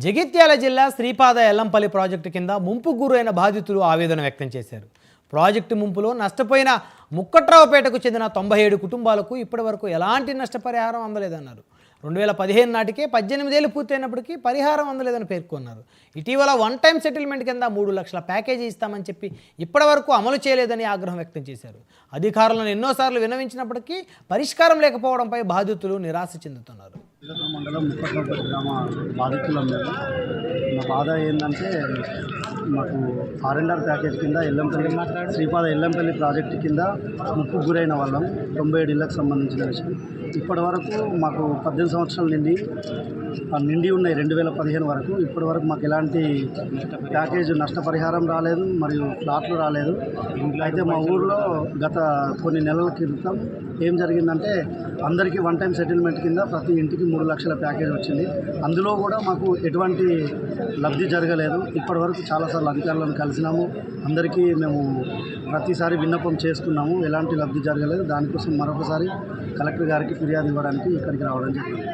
జగిత్యాల జిల్లా శ్రీపాద ఎల్లంపల్లి ప్రాజెక్టు కింద ముంపు గురైన బాధితులు ఆవేదన వ్యక్తం చేశారు. ప్రాజెక్టు ముంపులో నష్టపోయిన ముక్కట్రావుపేటకు చెందిన 97 కుటుంబాలకు ఇప్పటివరకు ఎలాంటి నష్టపరిహారం అందలేదన్నారు. 2015 నాటికే 18 ఏళ్లు పూర్తయినప్పటికీ పరిహారం అందలేదని పేర్కొన్నారు. ఇటీవల వన్ టైం సెటిల్మెంట్ కింద 3 లక్షల ప్యాకేజీ ఇస్తామని చెప్పి ఇప్పటివరకు అమలు చేయలేదని ఆగ్రహం వ్యక్తం చేశారు. అధికారులను ఎన్నోసార్లు విన్నవించినప్పటికీ పరిష్కారం లేకపోవడంపై బాధితులు నిరాశ చెందుతున్నారు. మండలం ముక్కట్రావుపేట గ్రామ బాధితులం మేము. మా బాధ ఏంటంటే మాకు R&R ప్యాకేజ్ కింద శ్రీపాద ఎల్లంపల్లి ప్రాజెక్టు కింద ముప్పు గురైన వాళ్ళం 97 ఇళ్లకు సంబంధించిన విషయం. ఇప్పటి వరకు మాకు 18 సంవత్సరాలు నిండి ఉన్నాయి 2015 వరకు. ఇప్పటి వరకు మాకు ఎలాంటి ప్యాకేజ్ నష్టపరిహారం రాలేదు, మరియు ఫ్లాట్లు రాలేదు. అయితే మా ఊర్లో గత కొన్ని నెలల క్రితం ఏం జరిగిందంటే అందరికీ వన్ టైం సెటిల్మెంట్ కింద ప్రతి ఇంటికి 3 లక్షల ప్యాకేజ్ వచ్చింది. అందులో కూడా మాకు ఎటువంటి లబ్ధి జరగలేదు. ఇప్పటి వరకు చాలాసార్లు అధికారులను కలిసినాము, అందరికీ మేము ప్రతిసారి విన్నపం చేసుకున్నాము, ఎలాంటి లబ్ధి జరగలేదు. దానికోసం మరొకసారి కలెక్టర్ గారికి ఫిర్యాదు ఇవ్వడానికి ఇక్కడికి రావడం జరిగింది.